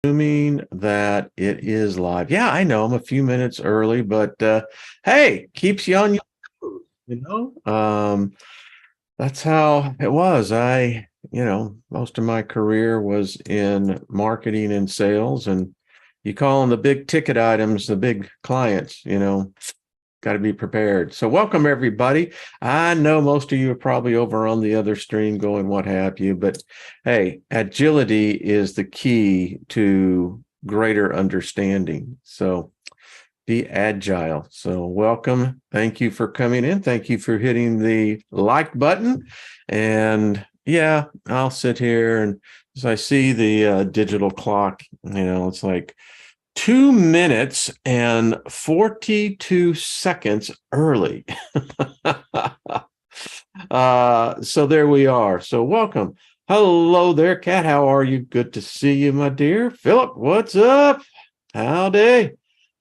Assuming that it is live. Yeah, I know I'm a few minutes early, but hey, keeps you on your toes, that's how it was. Most of my career was in marketing and sales, and you call them the big ticket items, the big clients, got to be prepared. So welcome everybody. I know most of you are probably over on the other stream going what have you, but hey, agility is the key to greater understanding. So be agile. So welcome. Thank you for coming in. Thank you for hitting the like button. And yeah, I'll sit here and as I see the digital clock, it's like 2 minutes and 42 seconds early. So there we are. So welcome. Hello there, Kat. How are you? Good to see you, my dear. Philip, what's up? Howdy.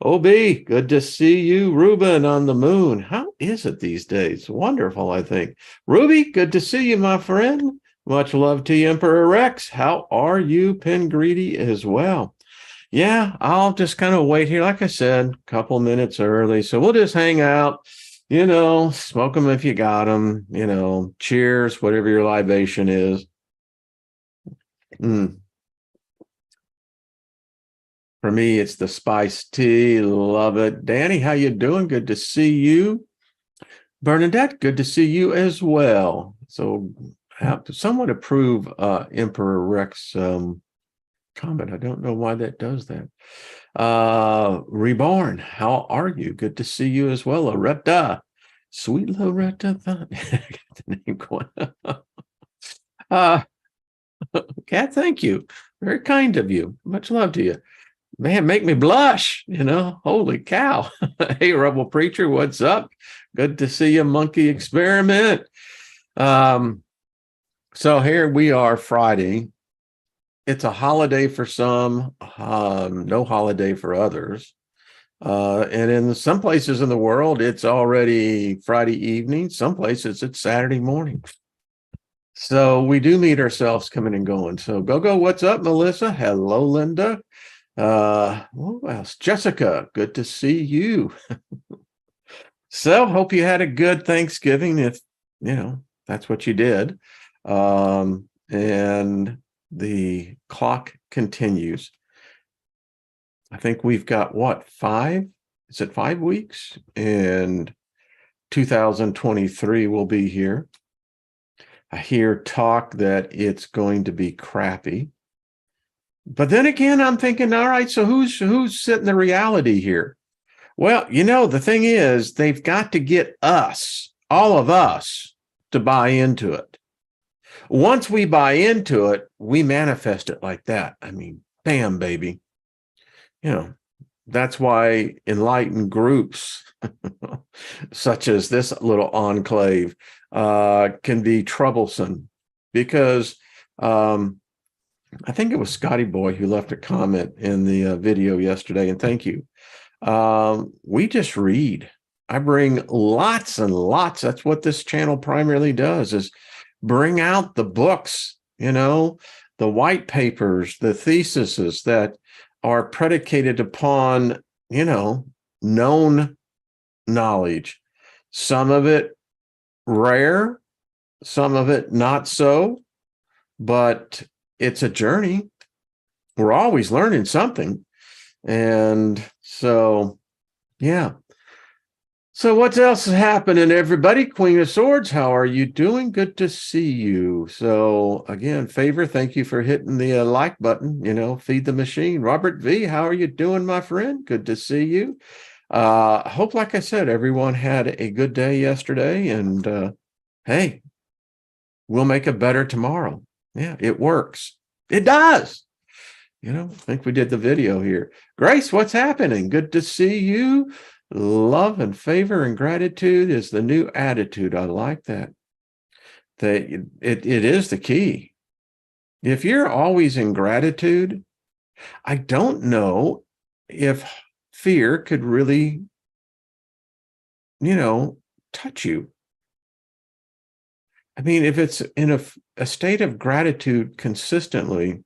OB, good to see you. Ruben on the moon. How is it these days? Wonderful, I think. Ruby, good to see you, my friend. Much love to you, Emperor Rex. How are you? Pen Greedy as well. Yeah, I'll just kind of wait here. Like I said, a couple minutes early. So we'll just hang out, smoke them if you got them, cheers, whatever your libation is. For me, it's the spiced tea. Love it. Danny, how you doing? Good to see you. Bernadette, good to see you as well. So have to somewhat approve Emperor Rex comment. I don't know why that does that. Reborn, how are you? Good to see you as well. Loretta, sweet Loretta. Get the name going. Kat, thank you. Very kind of you. Much love to you. Man, make me blush, holy cow. Hey, Rebel Preacher, what's up? Good to see you, Monkey Experiment. So here we are Friday. It's a holiday for some, no holiday for others. And in some places in the world, it's already Friday evening. Some places it's Saturday morning. So we do meet ourselves coming and going. So go, what's up, Melissa? Hello, Linda. Who else? Jessica, good to see you. So hope you had a good Thanksgiving if, that's what you did. And the clock continues. I think we've got what, 5? Is it 5 weeks? And 2023 will be here. I hear talk that it's going to be crappy. But then again, I'm thinking, all right, so who's sitting the reality here? Well, the thing is, they've got to get us, all of us, to buy into it. Once we buy into it, we manifest it like that. I mean, bam, baby. That's why enlightened groups, such as this little enclave, can be troublesome because I think it was Scotty Boy who left a comment in the video yesterday, and thank you. We just read. I bring lots and lots. That's what this channel primarily does, is bring out the books, the white papers, the theses that are predicated upon, known knowledge. Some of it rare, some of it not so, but it's a journey. We're always learning something. And so, yeah. So what else is happening, everybody? Queen of Swords, how are you doing? Good to see you. So again, Favor, thank you for hitting the like button, feed the machine. Robert V, how are you doing, my friend? Good to see you. I hope, like I said, everyone had a good day yesterday, and hey, we'll make it better tomorrow. Yeah, it works. It does. I think we did the video here. Grace, what's happening? Good to see you. Love and favor and gratitude is the new attitude. I like that. It is the key. If you're always in gratitude, I don't know if fear could really, touch you. I mean, if it's in a state of gratitude consistently,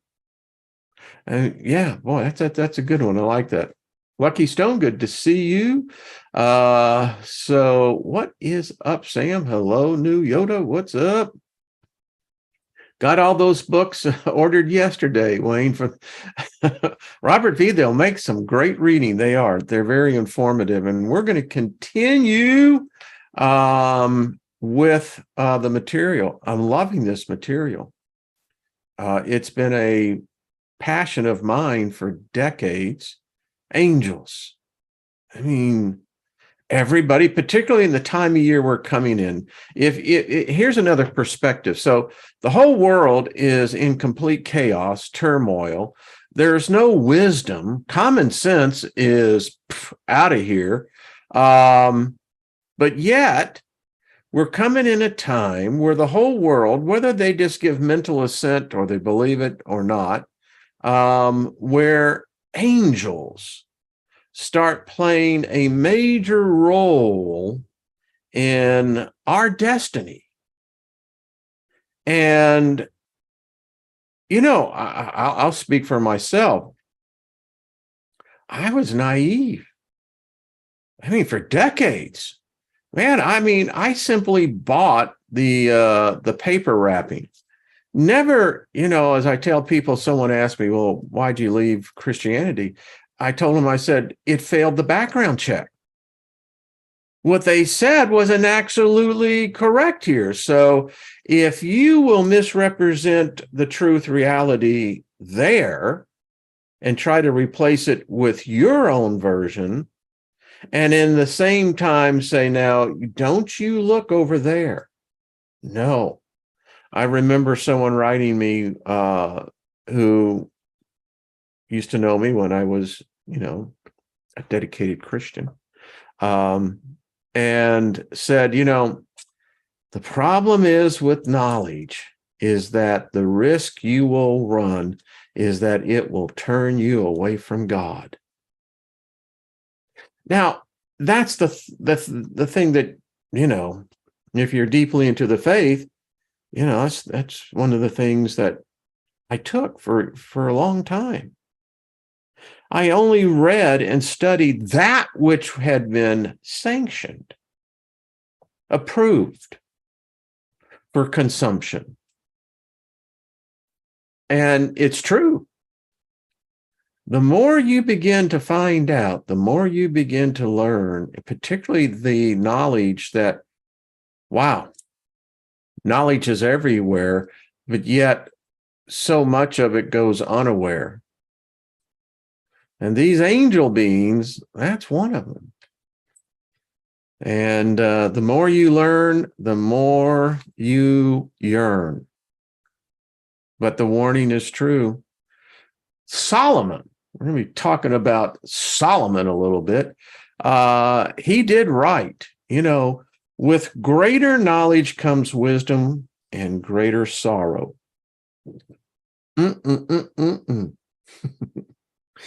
Yeah, boy, that's a good one. I like that. Lucky Stone, good to see you. So what is up, Sam? Hello, New Yoda. What's up? Got all those books ordered yesterday, Wayne. From Robert V. They'll make some great reading. They are. They're very informative, and we're going to continue with the material. I'm loving this material. It's been a passion of mine for decades. Angels. I mean, everybody, particularly in the time of year we're coming in. Here's another perspective. So the whole world is in complete chaos, turmoil. There's no wisdom. Common sense is out of here. But yet we're coming in a time where the whole world, whether they just give mental assent or they believe it or not, where angels start playing a major role in our destiny. And, I'll speak for myself. I was naive. I mean, for decades, man, I simply bought the paper wrapping. Never, as I tell people, someone asked me, well, why'd you leave Christianity? I told them, I said, it failed the background check. What they said wasn't absolutely correct here. So if you will misrepresent the truth reality there and try to replace it with your own version, and in the same time say, now, don't you look over there. No. I remember someone writing me who used to know me when I was, a dedicated Christian, and said, the problem is with knowledge is that the risk you will run is that it will turn you away from God. Now, that's the thing that, if you're deeply into the faith, that's one of the things that I took for a long time. I only read and studied that which had been sanctioned, approved for consumption. And it's true. The more you begin to find out, the more you begin to learn, particularly the knowledge that, wow, knowledge is everywhere, but yet so much of it goes unaware. And these angel beings, that's one of them. And the more you learn, the more you yearn. But the warning is true. Solomon, we're going to be talking about Solomon a little bit. He did right. With greater knowledge comes wisdom and greater sorrow.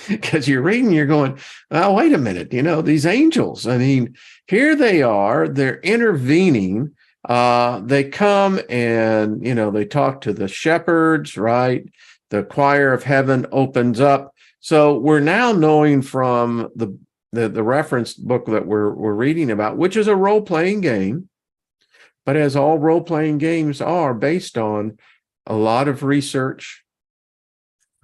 Because you're reading, you're going, oh, wait a minute, these angels, here they are, they're intervening. They come and, they talk to the shepherds, right? The choir of heaven opens up. So we're now knowing from the reference book that we're reading about, which is a role-playing game, but as all role-playing games are, based on a lot of research.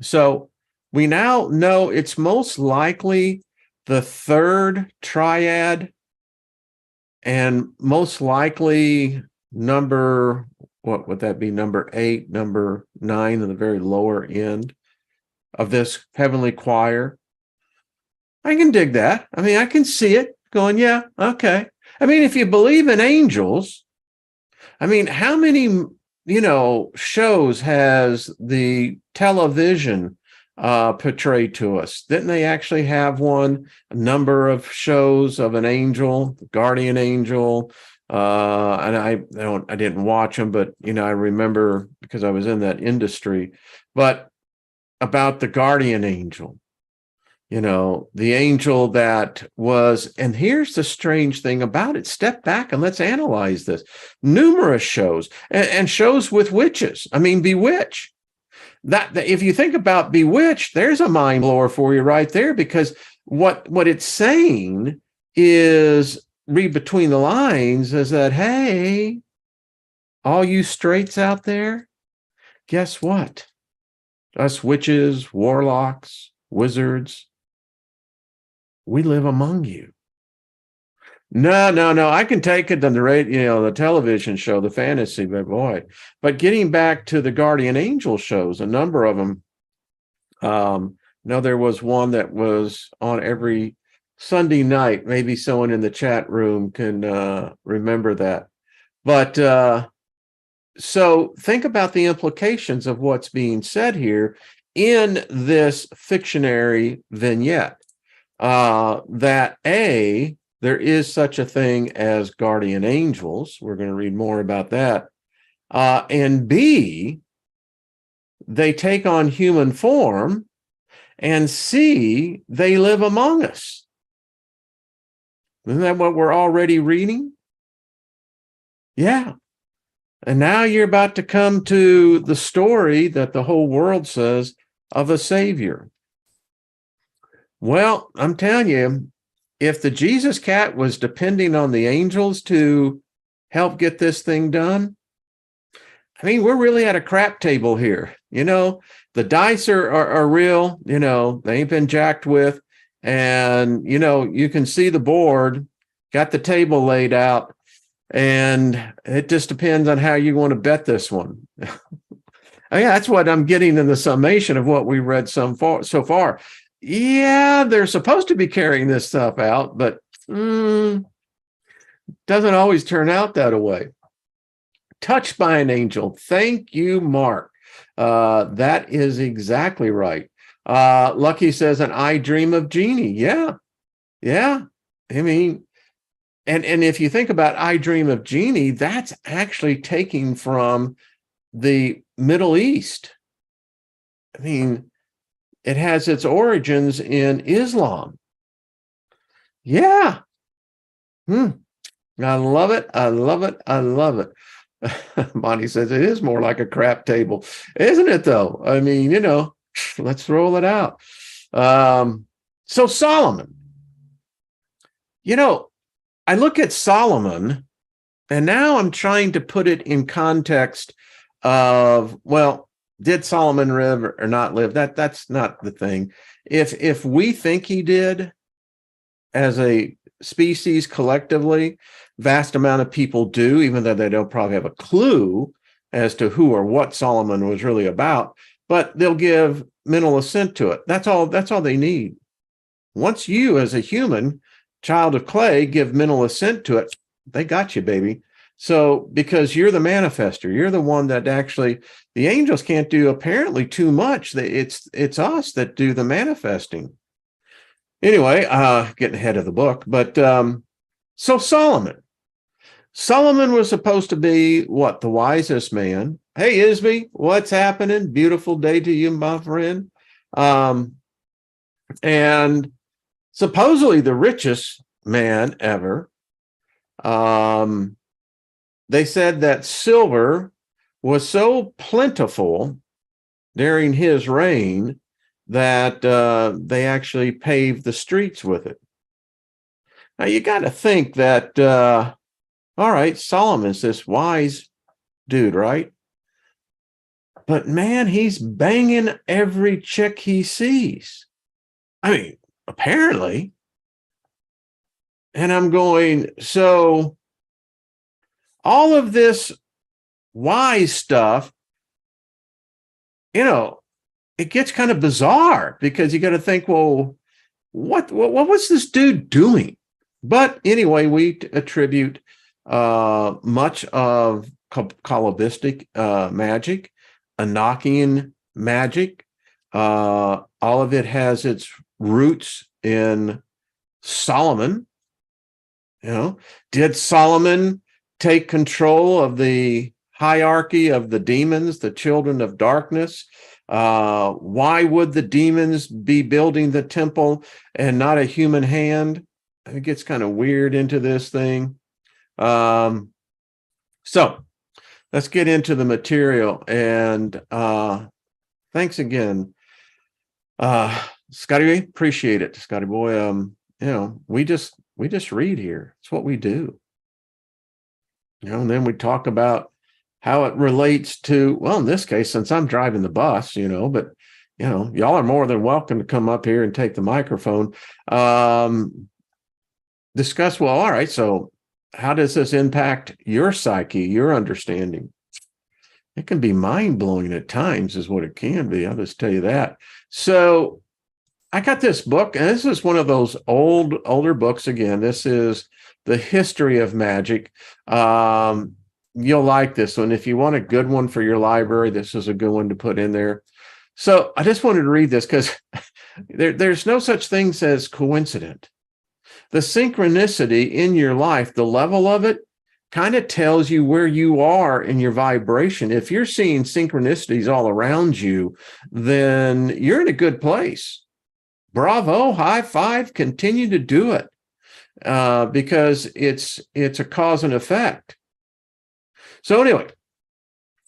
So we now know it's most likely the third triad, and most likely what would that be? Number 8, number 9 on the very lower end of this heavenly choir. I can dig that. I can see it going, yeah, okay. If you believe in angels, how many, shows has the television portrayed to us? Didn't they actually have a number of shows of an angel, the guardian angel? And I didn't watch them, but I remember because I was in that industry. But about the guardian angel, the angel that was, and here's the strange thing about it. Step back and let's analyze this. Numerous shows and shows with witches. Bewitch. that if you think about Bewitched, there's a mind blower for you right there, because what it's saying is, read between the lines, is that, hey, all you straights out there, guess what? Us witches, warlocks, wizards, we live among you. No. I can take it on the radio, the television show, the fantasy, but boy. But getting back to the guardian angel shows, a number of them. There was one that was on every Sunday night. Maybe someone in the chat room can remember that. But so think about the implications of what's being said here in this fictionary vignette. That there is such a thing as guardian angels. We're going to read more about that. And B, they take on human form, and C, they live among us. Isn't that what we're already reading? Yeah. And now you're about to come to the story that the whole world says of a savior. Well, I'm telling you, if the Jesus cat was depending on the angels to help get this thing done, I mean, we're really at a crap table here. The dice are real, they ain't been jacked with. And, you can see the board, got the table laid out, and it just depends on how you want to bet this one. Yeah, that's what I'm getting in the summation of what we read so far. Yeah, they're supposed to be carrying this stuff out, but doesn't always turn out that way. Touched by an angel. Thank you, Mark. That is exactly right. Lucky says, an I dream of Jeannie. Yeah. I mean, and if you think about I dream of Jeannie, that's actually taken from the Middle East. I mean, it has its origins in Islam. Yeah. I love it. I love it. Bonnie says it is more like a crap table, isn't it, though? I mean, let's roll it out. So Solomon, I look at Solomon, and now I'm trying to put it in context of, well, did Solomon live or not live? That's not the thing. If we think he did, as a species collectively, vast amount of people do, even though they don't probably have a clue as to who or what Solomon was really about, but they'll give mental assent to it. That's all they need. Once you, as a human, child of clay, give mental assent to it, they got you, baby. So, because you're the manifester, you're the one that actually, the angels can't do apparently too much. It's us that do the manifesting. Anyway, getting ahead of the book, but so Solomon was supposed to be what? The wisest man. Hey, Isby, what's happening? Beautiful day to you, my friend. And supposedly the richest man ever. They said that silver was so plentiful during his reign that they actually paved the streets with it. Now, you got to think that, all right, Solomon's this wise dude, right? But man, he's banging every chick he sees. I mean, apparently. And I'm going, so all of this wise stuff, it gets kind of bizarre, because you got to think, well, what was this dude doing? But anyway, we attribute much of Kabbalistic magic, Enochian magic. All of it has its roots in Solomon. Did Solomon take control of the hierarchy of the demons, the children of darkness? Why would the demons be building the temple and not a human hand? It gets kind of weird into this thing. So let's get into the material. And Thanks again. Scotty, appreciate it. Scotty boy. We just read here. It's what we do. And then we talk about how it relates to, well, in this case, since I'm driving the bus, but y'all are more than welcome to come up here and take the microphone. Discuss, well, all right, so how does this impact your psyche, your understanding? It can be mind-blowing at times, is what it can be. I'll just tell you that. So I got this book, and this is one of those older books. Again, this is The History of Magick. You'll like this one. If you want a good one for your library, this is a good one to put in there. So I just wanted to read this because there's no such thing as coincidence. The synchronicity in your life, the level of it, kind of tells you where you are in your vibration. If you're seeing synchronicities all around you, then you're in a good place. Bravo, high five, continue to do it, because it's a cause and effect. So anyway,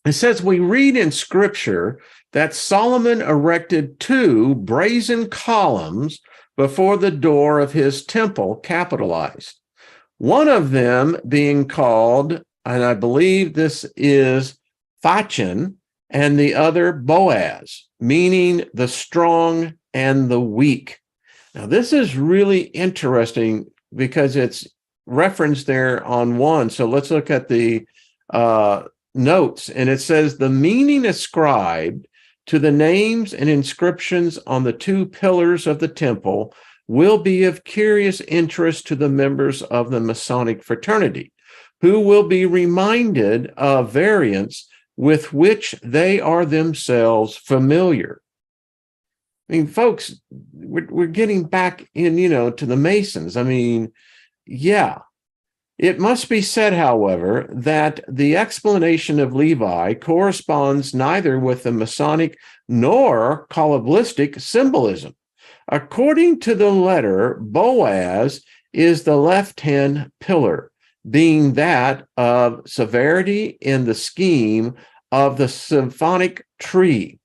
it says we read in Scripture that Solomon erected 2 brazen columns before the door of his temple, capitalized. One of them being called, and I believe this is Fachin, and the other Boaz, meaning the strong and the weak. Now, this is really interesting because it's referenced there on one. So let's look at the notes, and it says the meaning ascribed to the names and inscriptions on the 2 pillars of the temple will be of curious interest to the members of the Masonic fraternity, who will be reminded of variants with which they are themselves familiar. I mean, folks, we're getting back in, to the Masons. I mean, yeah. It must be said, however, that the explanation of Levi corresponds neither with the Masonic nor Kabbalistic symbolism. According to the letter, Boaz is the left-hand pillar, being that of severity in the scheme of the symphonic tree.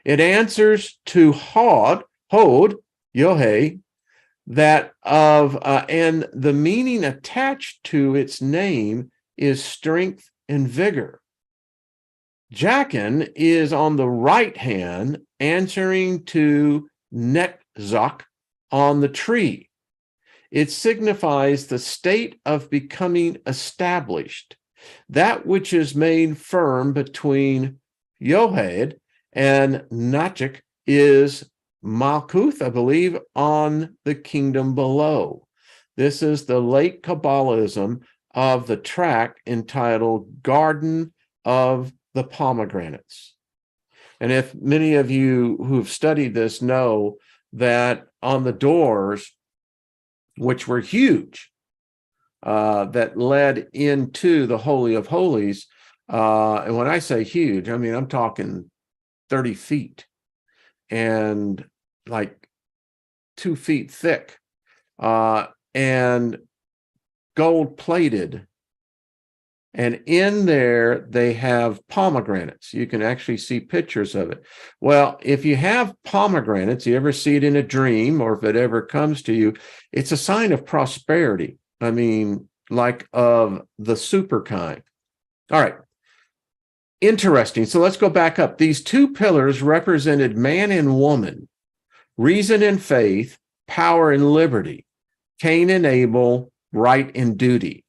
It answers to Hod, Yohei, that of and the meaning attached to its name is strength and vigor. Jachin is on the right hand, answering to Netzach on the tree. It signifies the state of becoming established, that which is made firm between Yohed and Magick is Malkuth, I believe, on the kingdom below. This is the late Kabbalism of the tract entitled Garden of the Pomegranates. And if many of you who've studied this know that on the doors, which were huge, that led into the Holy of Holies, and when I say huge, I mean, I'm talking 30 feet and like 2 feet thick, and gold plated. And in there, they have pomegranates. You can actually see pictures of it. Well, if you have pomegranates, you ever see it in a dream, or if it ever comes to you, it's a sign of prosperity. I mean, like of the super kind. All right. Interesting. So let's go back up. These 2 pillars represented man and woman, reason and faith, power and liberty, Cain and Abel, right and duty.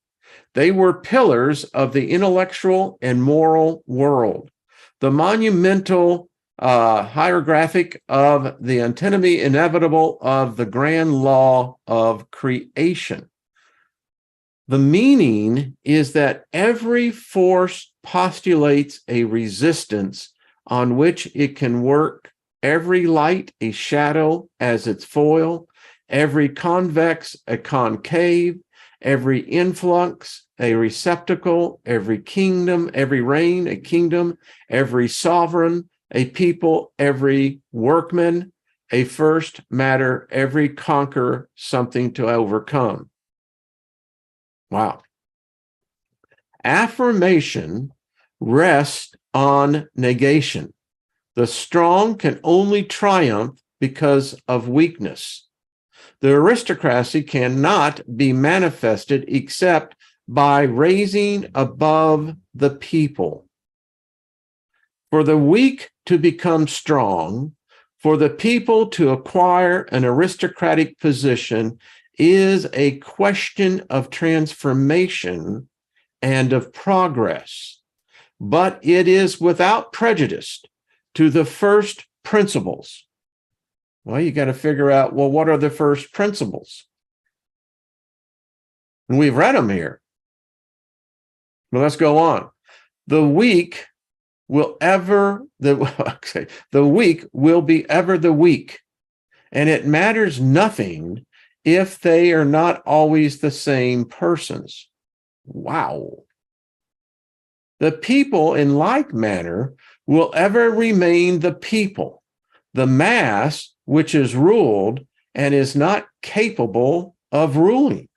They were pillars of the intellectual and moral world, the monumental hieroglyphic of the antinomy inevitable of the grand law of creation. The meaning is that every force postulates a resistance on which it can work, every light a shadow as its foil, every convex a concave, every influx a receptacle, every kingdom, every reign a kingdom, every sovereign a people, every workman a first matter, every conqueror something to overcome. Wow. Affirmation rests on negation. The strong can only triumph because of weakness. The aristocracy cannot be manifested except by raising above the people. For the weak to become strong, for the people to acquire an aristocratic position is a question of transformation and of progress, but it is without prejudice to the first principles. Well, you got to figure out, well, what are the first principles? And we've read them here. Well, let's go on. The weak will the weak will be ever the weak, and it matters nothing if they are not always the same persons. Wow. The people, in like manner, will ever remain the people, the mass which is ruled and is not capable of ruling.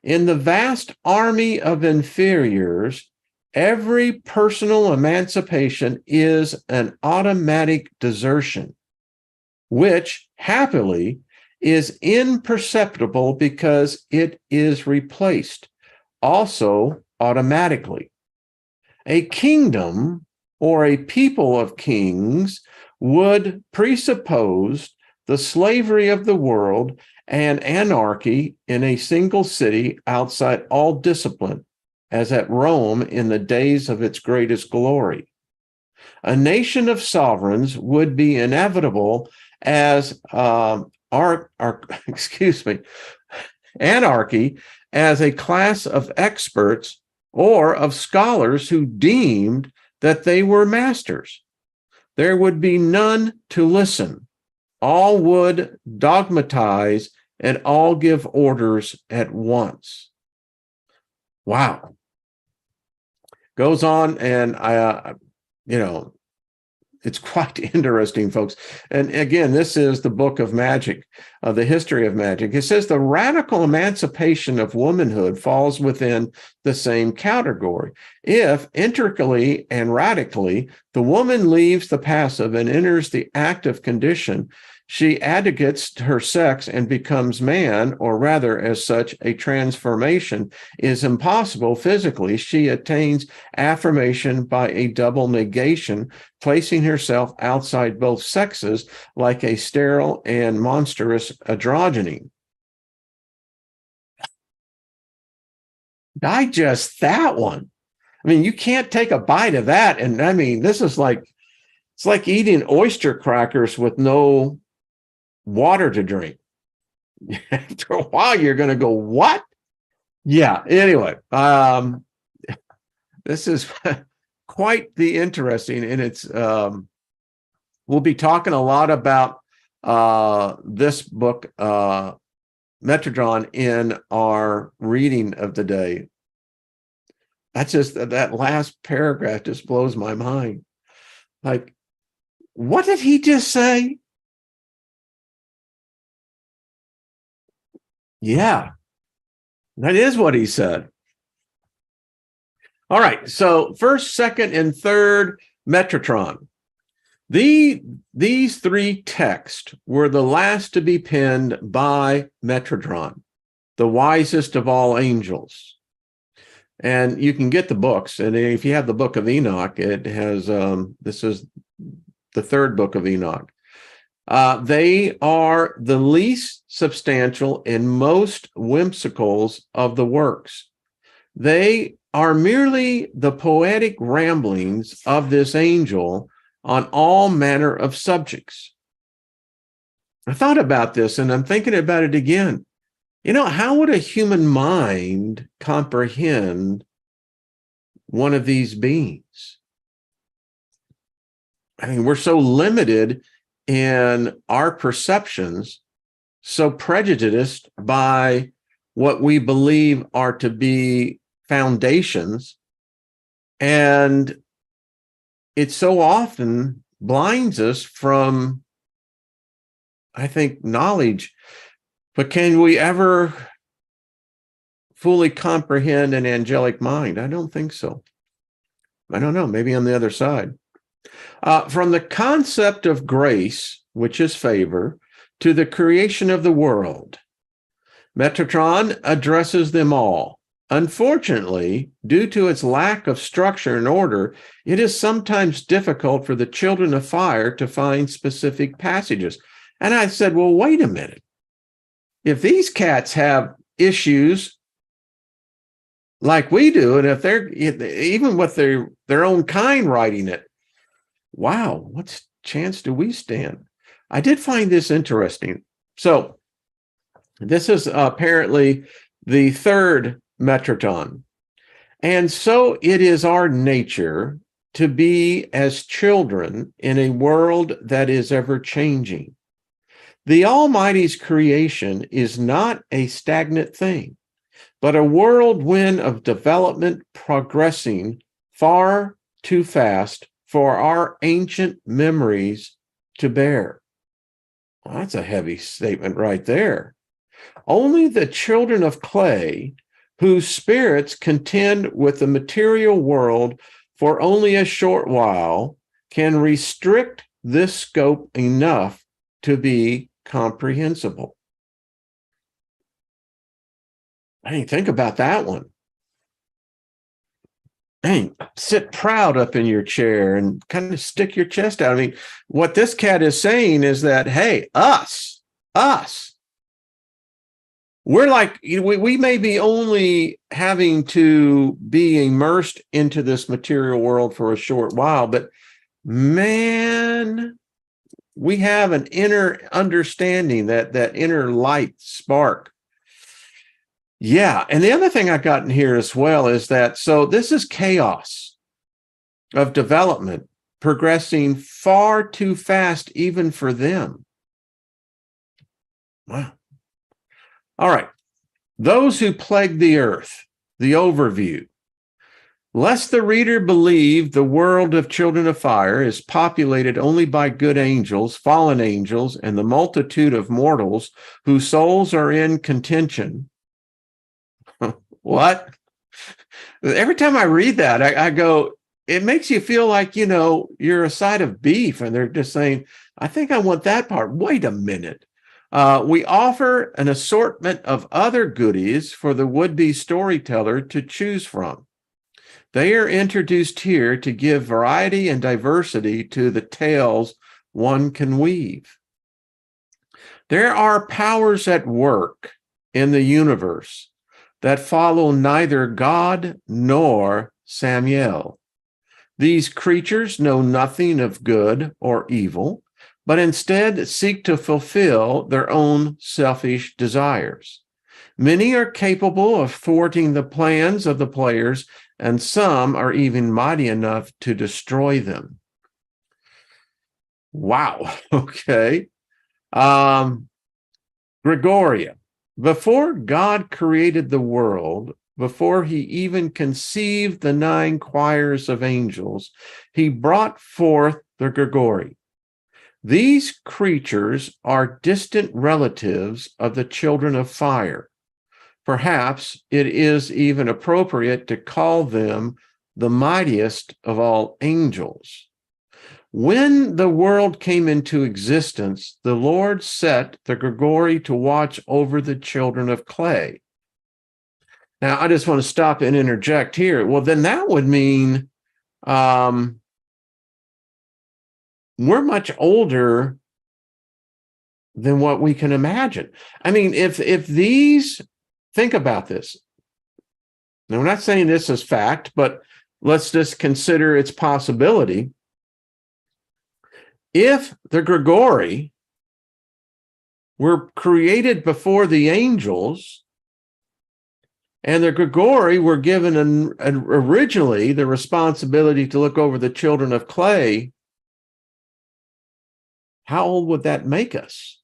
In the vast army of inferiors, every personal emancipation is an automatic desertion, which happily is imperceptible because it is replaced also automatically. A kingdom or a people of kings would presuppose the slavery of the world and anarchy in a single city outside all discipline, as at Rome in the days of its greatest glory. A nation of sovereigns would be inevitable as anarchy as a class of experts or of scholars who deemed that they were masters. There would be none to listen. All would dogmatize and all give orders at once. Wow. Goes on, and it's quite interesting, folks. And again, this is the book of Magick, the history of Magick. It says the radical emancipation of womanhood falls within the same category. If integrally and radically the woman leaves the passive and enters the active condition, she advocates her sex and becomes man, or rather, as such, a transformation is impossible physically. She attains affirmation by a double negation, placing herself outside both sexes like a sterile and monstrous androgyny. Digest that one. I mean, you can't take a bite of that. And I mean, this is like, it's like eating oyster crackers with no water to drink. After a while, you're going to go, what? Yeah. Anyway, this is quite the interesting, and it's we'll be talking a lot about this book, Metatron, in our reading of the day. That's just that last paragraph just blows my mind. Like, what did he just say? Yeah, that is what he said. All right, so first, second, and third Metatron. These three texts were the last to be penned by Metatron, the wisest of all angels. And you can get the books, and if you have the Book of Enoch, it has, this is the third book of Enoch. They are the least substantial and most whimsicals of the works. They are merely the poetic ramblings of this angel on all manner of subjects. I thought about this, and I'm thinking about it again. You know, how would a human mind comprehend one of these beings? I mean, we're so limited in our perceptions, so prejudiced by what we believe are to be foundations, and it so often blinds us from, I think, knowledge. But can we ever fully comprehend an angelic mind? I don't think so. I don't know, maybe on the other side. From the concept of grace, which is favor, to the creation of the world, Metatron addresses them all. Unfortunately, due to its lack of structure and order, it is sometimes difficult for the children of fire to find specific passages. And I said, well, wait a minute. If these cats have issues like we do, and if they're even with their own kind writing it, wow, what chance do we stand? I did find this interesting. So this is apparently the third Metatron. And so it is our nature to be as children in a world that is ever changing. The Almighty's creation is not a stagnant thing, but a whirlwind of development progressing far too fast for our ancient memories to bear. Well, that's a heavy statement right there. Only the children of clay, whose spirits contend with the material world for only a short while, can restrict this scope enough to be comprehensible. I mean, think about that one. Dang, sit proud up in your chair and kind of stick your chest out. I mean, what this cat is saying is that, hey, us, we're like, we may be only having to be immersed into this material world for a short while, but man, we have an inner understanding, that inner light spark. Yeah, and the other thing I got in here as well is that, so this is chaos of development progressing far too fast even for them. Wow. All right. Those who plague the earth, the overview. Lest the reader believe the world of children of fire is populated only by good angels, fallen angels, and the multitude of mortals whose souls are in contention. What? Every time I read that, I go, it makes you feel like, you're a side of beef, and they're just saying, I think I want that part. Wait a minute. We offer an assortment of other goodies for the would-be storyteller to choose from. They are introduced here to give variety and diversity to the tales one can weave. There are powers at work in the universe that follow neither God nor Samuel. These creatures know nothing of good or evil, but instead seek to fulfill their own selfish desires. Many are capable of thwarting the plans of the players, and some are even mighty enough to destroy them. Wow. Okay. Gregoria. Before God created the world, before he even conceived the 9 choirs of angels, he brought forth the Gregori. These creatures are distant relatives of the children of fire. Perhaps it is even appropriate to call them the mightiest of all angels. When the world came into existence, the Lord set the Gregori to watch over the children of clay. Now, I just want to stop and interject here. Well, then that would mean we're much older than what we can imagine. I mean, if these, think about this. Now, we're not saying this is fact, but let's just consider its possibility. If the Gregori were created before the angels, and the Gregori were given originally the responsibility to look over the children of clay, how old would that make us?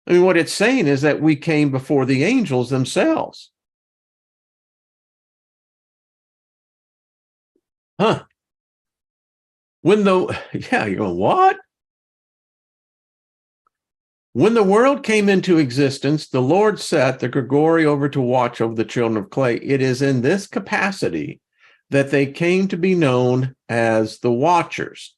I mean, what it's saying is that we came before the angels themselves. Huh. You're going, what? When the world came into existence, the Lord set the Gregori over to watch over the children of clay. It is in this capacity that they came to be known as the Watchers.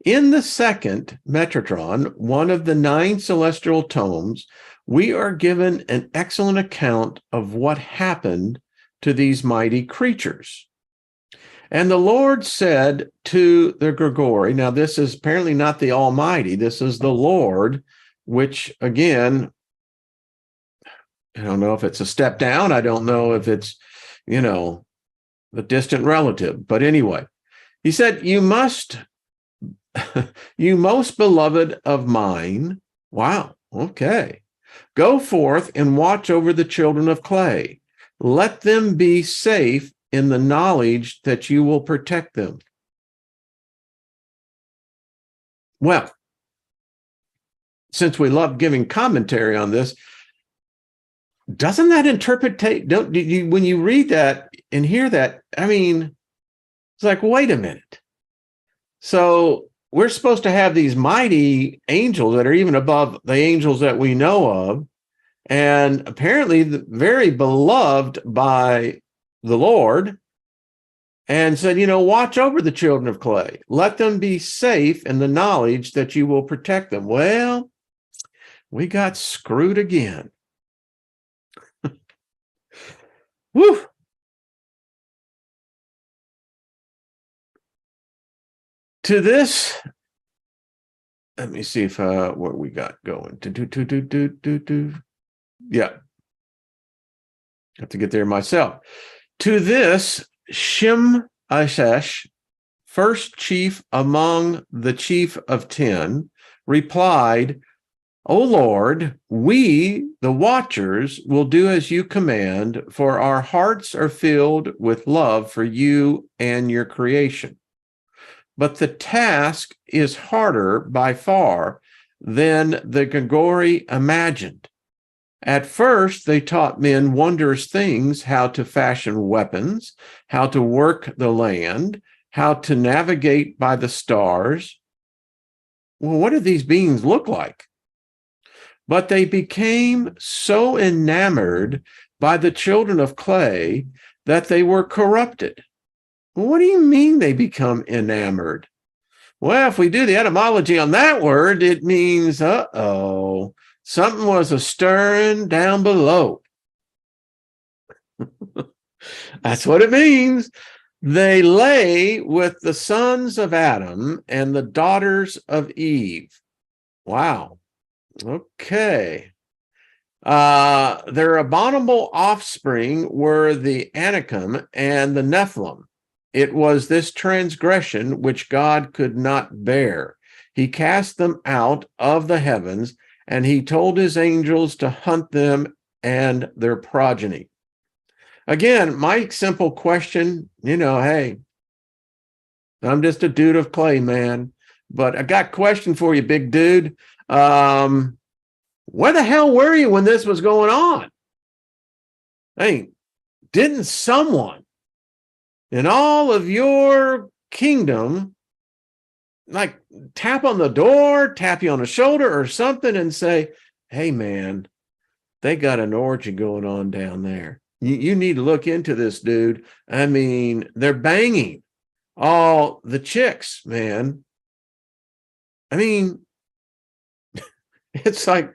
In the second Metatron, one of the 9 celestial tomes, we are given an excellent account of what happened to these mighty creatures. And the Lord said to the Grigori, now this is apparently not the Almighty, this is the Lord, which again, I don't know if it's a step down, I don't know if it's, the distant relative, but anyway, he said, you most beloved of mine, wow, okay, go forth and watch over the children of clay. Let them be safe in the knowledge that you will protect them. Well, since we love giving commentary on this, doesn't that interpretate, when you read that and hear that, it's like, wait a minute. So we're supposed to have these mighty angels that are even above the angels that we know of, and apparently very beloved by the Lord, and said, watch over the children of clay. Let them be safe in the knowledge that you will protect them. Well, we got screwed again. Woo! To this, let me see if what we got going. Yeah. Have to get there myself. To this, Shim-Ashesh, first chief among the chief of 10, replied, O Lord, we, the watchers, will do as you command, for our hearts are filled with love for you and your creation. But the task is harder by far than the Grigori imagined. At first, they taught men wondrous things, how to fashion weapons, how to work the land, how to navigate by the stars. Well, what do these beings look like? But they became so enamored by the children of clay that they were corrupted. Well, what do you mean they become enamored? Well, if we do the etymology on that word, it means, something was a stirring down below. That's what it means. They lay with the sons of Adam and the daughters of Eve. Wow. Okay. Their abominable offspring were the Anakim and the Nephilim. It was this transgression which God could not bear. He cast them out of the heavens, and he told his angels to hunt them and their progeny. Again, my simple question, hey, I'm just a dude of clay, man, but I got a question for you, big dude. Where the hell were you when this was going on? Hey, didn't someone in all of your kingdom like tap on the door, tap you on the shoulder or something and say, hey, man, they got an orgy going on down there. You need to look into this, dude. They're banging all the chicks, man. It's like,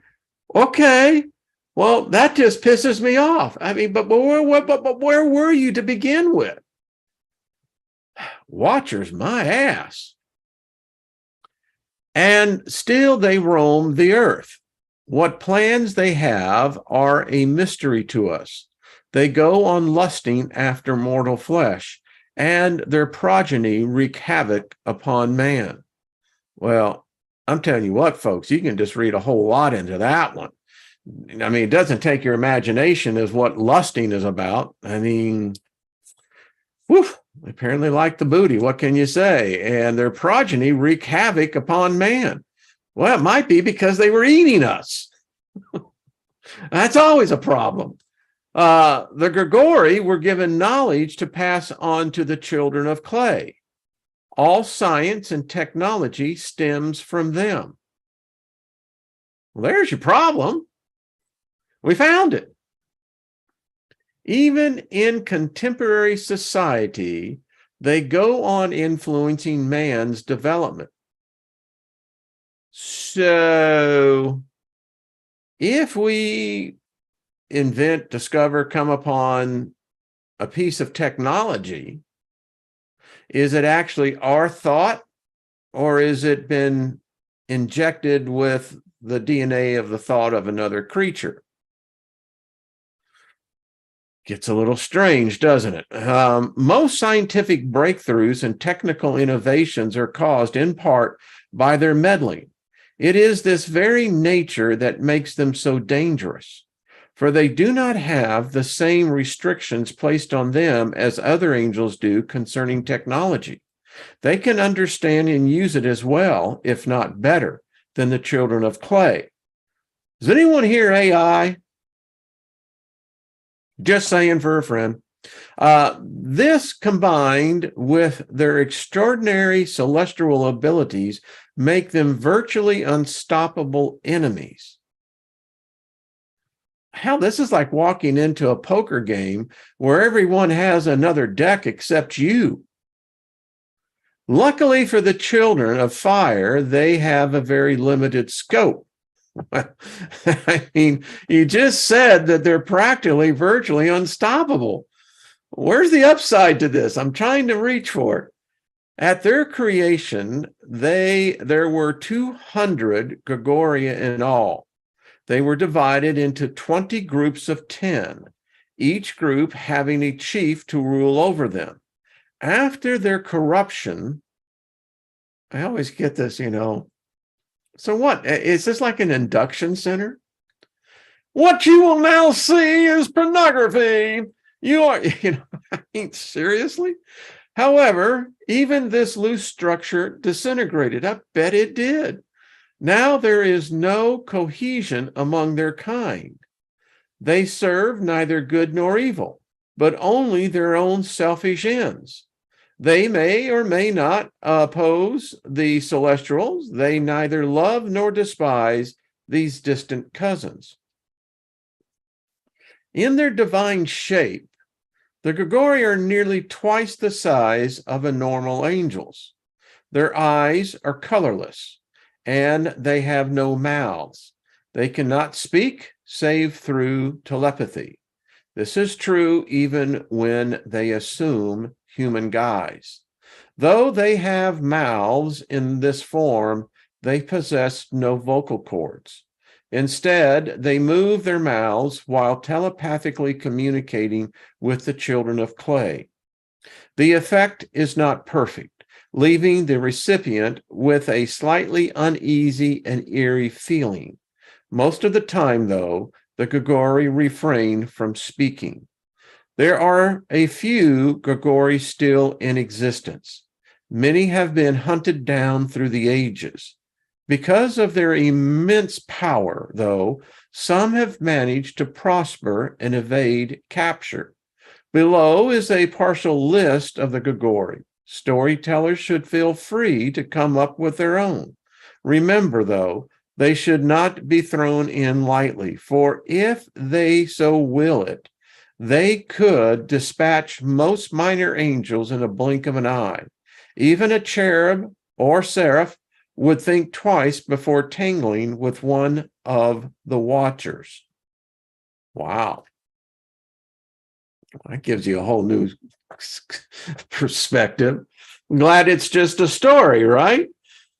okay, well, that just pisses me off. But where were you to begin with? Watchers, my ass. And still they roam the earth. What plans they have are a mystery to us. They go on lusting after mortal flesh, and their progeny wreak havoc upon man. Well, I'm telling you what, folks, you can just read a whole lot into that one. It doesn't take your imagination as what lusting is about. They apparently like the booty. What can you say? And their progeny wreak havoc upon man. Well, it might be because they were eating us. That's always a problem. The Grigori were given knowledge to pass on to the children of clay. All science and technology stems from them. Well, there's your problem. We found it. Even in contemporary society, they go on influencing man's development. So if we invent, discover, come upon a piece of technology, is it actually our thought, or is it been injected with the DNA of the thought of another creature? Gets a little strange, doesn't it? Most scientific breakthroughs and technical innovations are caused in part by their meddling. It is this very nature that makes them so dangerous, for they do not have the same restrictions placed on them as other angels do concerning technology. They can understand and use it as well, if not better, than the children of clay. Does anyone hear AI? Just saying for a friend. This combined with their extraordinary celestial abilities make them virtually unstoppable enemies. Hell, this is like walking into a poker game where everyone has another deck except you. Luckily for the children of fire, they have a very limited scope. I mean, you just said that they're practically virtually unstoppable. Where's the upside to this? I'm trying to reach for it. At their creation, there were 200 Gregoria in all. They were divided into 20 groups of 10, each group having a chief to rule over them. After their corruption, I always get this, So what? Is this like an induction center? What you will now see is pornography. You are, I mean, seriously? However, even this loose structure disintegrated. I bet it did. Now there is no cohesion among their kind. They serve neither good nor evil, but only their own selfish ends. They may or may not oppose the celestials. They neither love nor despise these distant cousins. In their divine shape, the Gregoria are nearly twice the size of a normal angel's. Their eyes are colorless, and they have no mouths. They cannot speak save through telepathy. This is true even when they assume human guise. Though they have mouths in this form, they possess no vocal cords. Instead, they move their mouths while telepathically communicating with the children of clay. The effect is not perfect, leaving the recipient with a slightly uneasy and eerie feeling. Most of the time, though, the Gregoria refrain from speaking. There are a few Gregoria still in existence. Many have been hunted down through the ages. Because of their immense power, though, some have managed to prosper and evade capture. Below is a partial list of the Gregoria. Storytellers should feel free to come up with their own. Remember, though, they should not be thrown in lightly, for if they so will it, they could dispatch most minor angels in a blink of an eye. Even a cherub or seraph would think twice before tangling with one of the watchers. Wow. That gives you a whole new perspective. I'm glad it's just a story, right?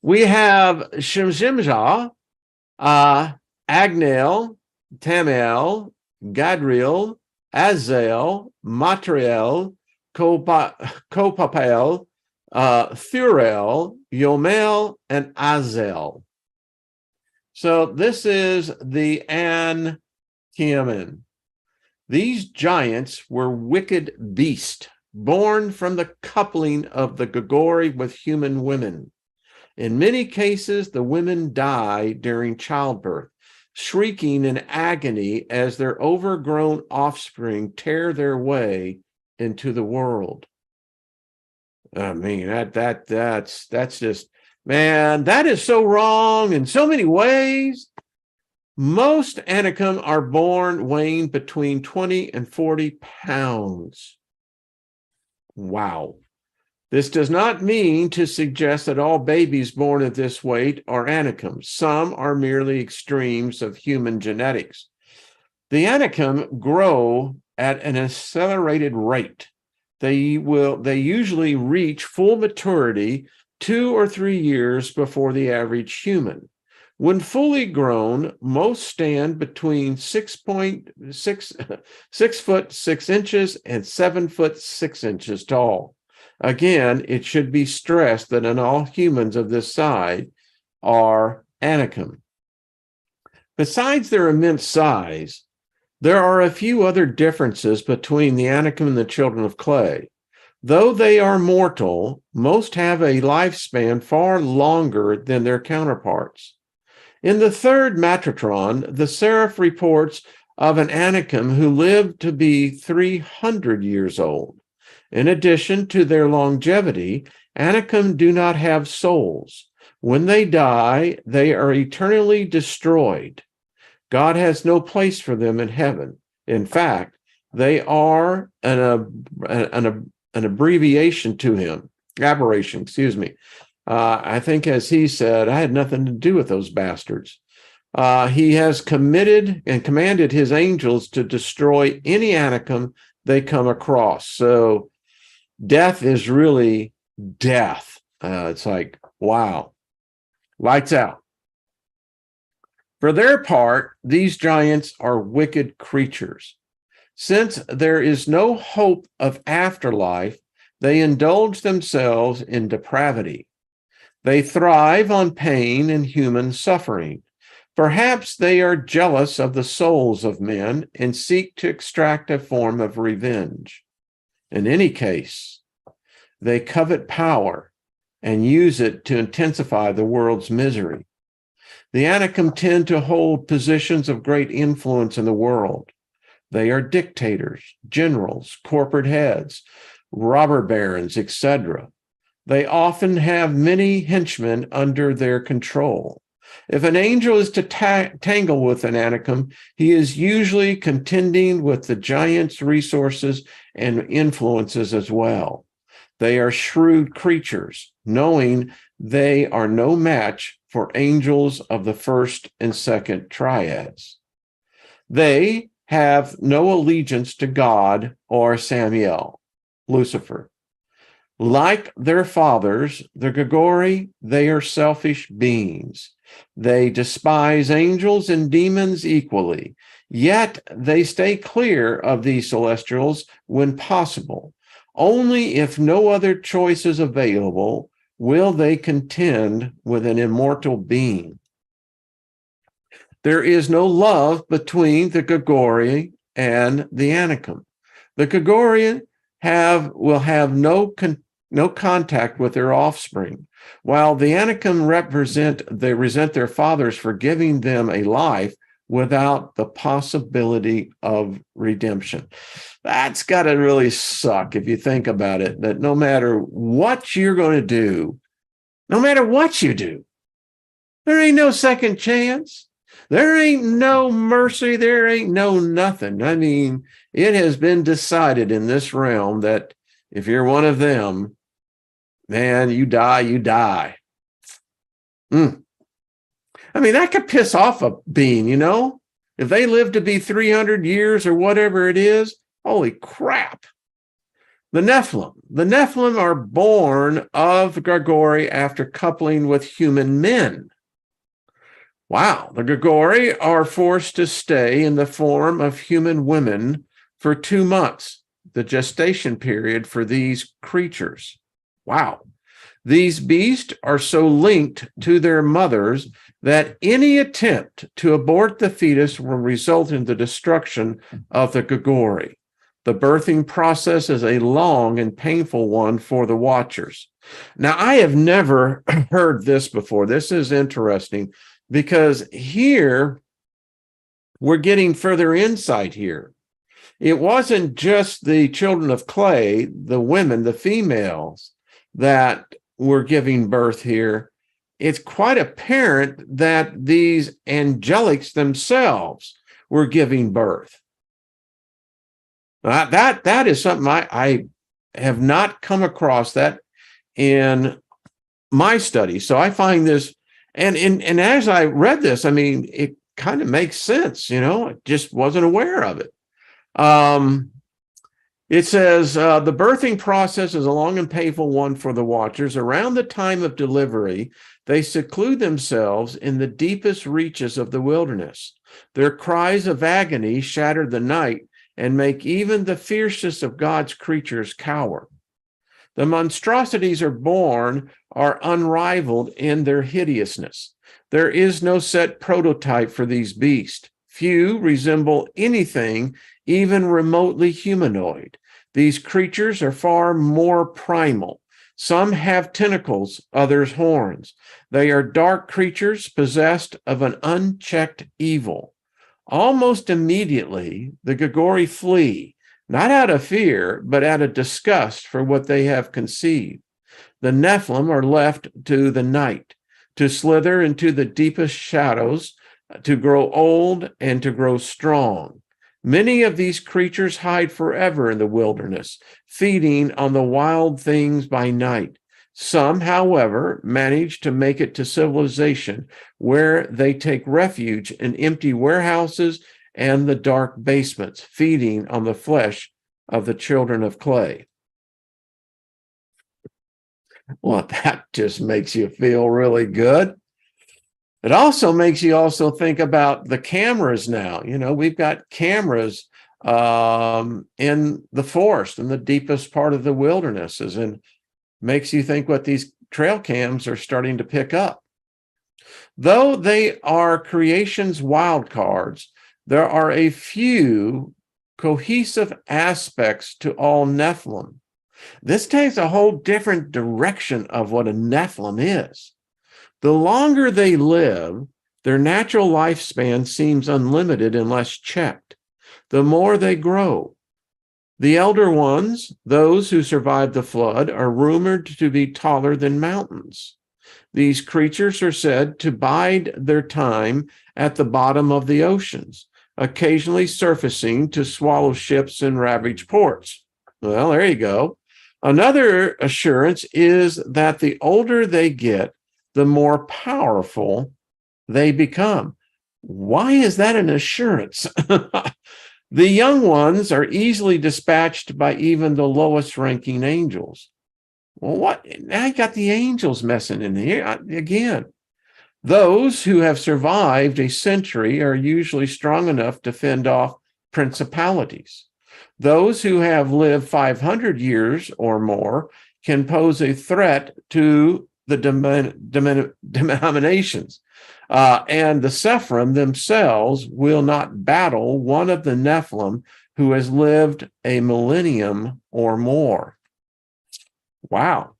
We have Shimshimja, Agnael, Tamel, Gadriel, Azel, Matriel, Kopapel, Thurel, Yomel, and Azel. So this is the An-Kiamin. These giants were wicked beasts, born from the coupling of the Gregoria with human women. In many cases, the women die during childbirth, shrieking in agony as their overgrown offspring tear their way into the world. I mean, that's just, man, that is so wrong in so many ways. Most Anakim are born weighing between 20 and 40 pounds. Wow. This does not mean to suggest that all babies born at this weight are Anakim. Some are merely extremes of human genetics. The Anakim grow at an accelerated rate. They usually reach full maturity 2 or 3 years before the average human. When fully grown, most stand between 6 foot 6 inches and 7 foot 6 inches tall. Again, it should be stressed that not all humans of this size are Anakim. Besides their immense size, there are a few other differences between the Anakim and the children of clay. Though they are mortal, most have a lifespan far longer than their counterparts. In the third Metatron, the seraph reports of an Anakim who lived to be 300 years old. In addition to their longevity, Anakim do not have souls. When they die, they are eternally destroyed. God has no place for them in heaven. In fact, they are an aberration to him. I think, as he said, I had nothing to do with those bastards. He has committed and commanded his angels to destroy any Anakim they come across. So death is really death. It's like, wow, lights out. For their part, these giants are wicked creatures. Since there is no hope of afterlife, they indulge themselves in depravity. They thrive on pain and human suffering. Perhaps they are jealous of the souls of men and seek to extract a form of revenge. In any case, they covet power and use it to intensify the world's misery. The Anakim tend to hold positions of great influence in the world. They are dictators, generals, corporate heads, robber barons, etc. They often have many henchmen under their control. If an angel is to tangle with an Anakim, he is usually contending with the giant's resources and influences as well. They are shrewd creatures, knowing they are no match for angels of the first and second triads. They have no allegiance to God or Samael, Lucifer. Like their fathers, the Grigori, they are selfish beings. They despise angels and demons equally, yet they stay clear of these celestials when possible. Only if no other choice is available will they contend with an immortal being. There is no love between the Grigori and the Anakim. The Grigori will have no contact with their offspring, while the Anakim resent their fathers for giving them a life without the possibility of redemption. That's got to really suck if you think about it, that no matter what you're going to do, no matter what you do, there ain't no second chance. There ain't no mercy. There ain't no nothing. I mean, it has been decided in this realm that if you're one of them, man, you die, you die. I mean, that could piss off a being, you know? If they live to be 300 years or whatever it is, holy crap. The Nephilim are born of Grigori after coupling with human men. Wow, the Grigori are forced to stay in the form of human women for 2 months, the gestation period for these creatures. Wow. These beasts are so linked to their mothers that any attempt to abort the fetus will result in the destruction of the Grigori. The birthing process is a long and painful one for the watchers. Now, I have never heard this before. This is interesting because here we're getting further insight here. It wasn't just the children of clay, the women, the females, that were giving birth here. it's quite apparent that these angelics themselves were giving birth. That is something I have not come across that in my study. So I find this, and as I read this, I mean, it kind of makes sense. I just wasn't aware of it. It says the birthing process is a long and painful one for the watchers. Around the time of delivery, they seclude themselves in the deepest reaches of the wilderness. Their cries of agony shatter the night and make even the fiercest of God's creatures cower. The monstrosities born are unrivaled in their hideousness. There is no set prototype for these beasts. Few resemble anything even remotely humanoid. These creatures are far more primal. Some have tentacles, others horns. They are dark creatures possessed of an unchecked evil. Almost immediately, the Gagori flee, not out of fear, but out of disgust for what they have conceived. The Nephilim are left to the night, to slither into the deepest shadows, to grow old and to grow strong. Many of these creatures hide forever in the wilderness, feeding on the wild things by night. Some, however, manage to make it to civilization, where they take refuge in empty warehouses and the dark basements, feeding on the flesh of the children of clay. Well, that just makes you feel really good. It also makes you also think about the cameras now. We've got cameras in the forest, in the deepest part of the wildernesses, and makes you think what these trail cams are starting to pick up. Though they are creation's wild cards, there are a few cohesive aspects to all Nephilim. This takes a whole different direction of what a Nephilim is. The longer they live, their natural lifespan seems unlimited unless checked. The more they grow. The elder ones, those who survived the flood, are rumored to be taller than mountains. These creatures are said to bide their time at the bottom of the oceans, occasionally surfacing to swallow ships in ravaged ports. Well, there you go. Another assurance is that the older they get, the more powerful they become. Why is that an assurance? The young ones are easily dispatched by even the lowest ranking angels. Well, what? Now you got the angels messing in here again. Those who have survived a century are usually strong enough to fend off principalities. Those who have lived 500 years or more can pose a threat to the denominations. And the Sephirim themselves will not battle one of the Nephilim who has lived a millennium or more. Wow.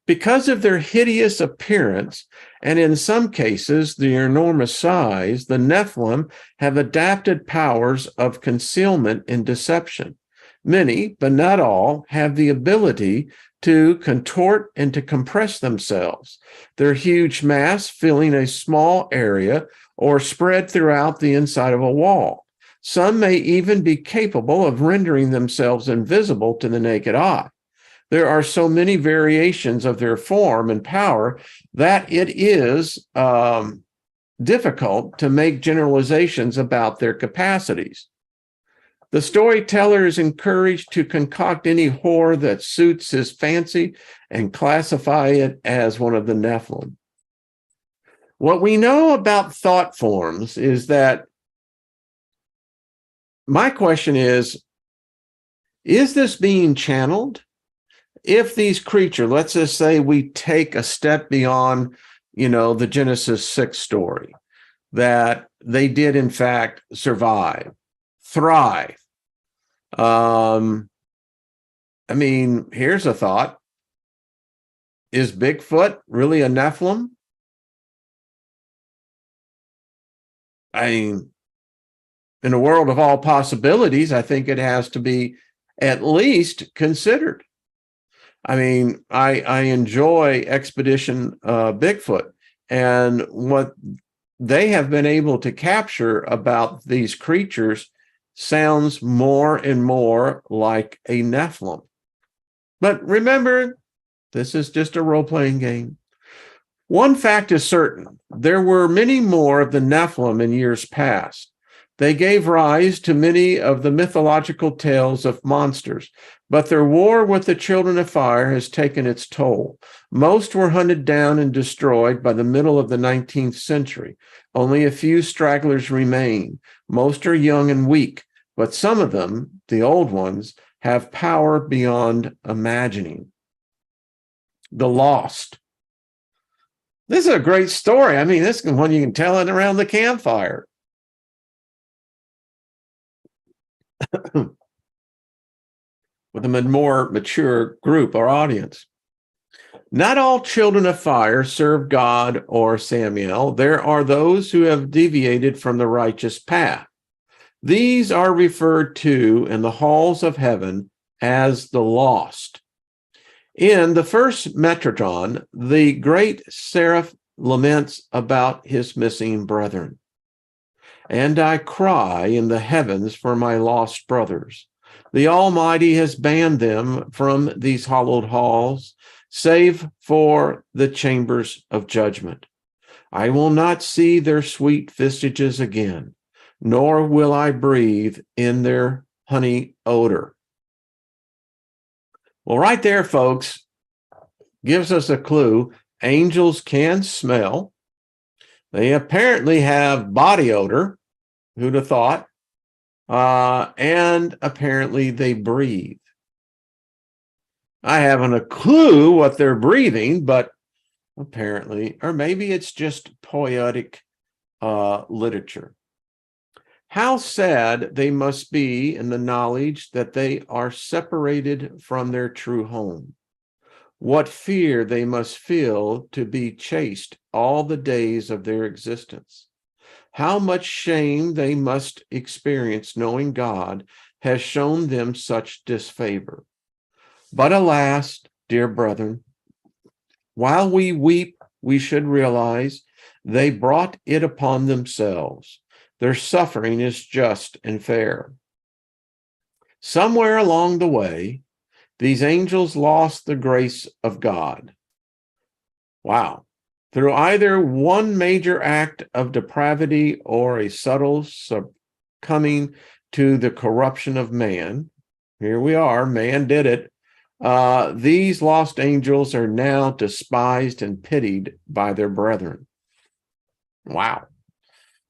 Because of their hideous appearance, and in some cases their enormous size, the Nephilim have adapted powers of concealment and deception. Many, but not all, have the ability to contort and to compress themselves, their huge mass filling a small area or spread throughout the inside of a wall. Some may even be capable of rendering themselves invisible to the naked eye. There are so many variations of their form and power that it is difficult to make generalizations about their capacities. The storyteller is encouraged to concoct any horror that suits his fancy and classify it as one of the Nephilim. What we know about thought forms is that my question is this being channeled? If these creatures, let's just say we take a step beyond, the Genesis 6 story, that they did in fact survive, thrive. Here's a thought. Is Bigfoot really a Nephilim? In a world of all possibilities, I think it has to be at least considered. I mean, I enjoy Expedition Bigfoot, and what they have been able to capture about these creatures sounds more and more like a Nephilim. But remember, this is just a role-playing game. One fact is certain: there were many more of the Nephilim in years past. They gave rise to many of the mythological tales of monsters, but their war with the children of fire has taken its toll. Most were hunted down and destroyed by the middle of the 19th century. Only a few stragglers remain. Most are young and weak, but some of them, the old ones, have power beyond imagining. The Lost. This is a great story. I mean, this is one you can tell it around the campfire. With a more mature group or audience. Not all children of fire serve God or Samuel. There are those who have deviated from the righteous path. These are referred to in the halls of heaven as the lost. In the first Metatron, the great seraph laments about his missing brethren. And I cry in the heavens for my lost brothers. The Almighty has banned them from these hallowed halls, save for the chambers of judgment. I will not see their sweet visages again, nor will I breathe in their honey odor. Well, right there, folks, gives us a clue. Angels can smell. They apparently have body odor. Who'd have thought? And apparently they breathe. I haven't a clue what they're breathing, but apparently, or maybe it's just poetic literature. How sad they must be in the knowledge that they are separated from their true home. What fear they must feel to be chased all the days of their existence. How much shame they must experience knowing God has shown them such disfavor. But alas, dear brethren, while we weep, we should realize they brought it upon themselves. Their suffering is just and fair. Somewhere along the way, these angels lost the grace of God. Wow. Through either one major act of depravity or a subtle succumbing to the corruption of man. Here we are, man did it. These lost angels are now despised and pitied by their brethren. Wow.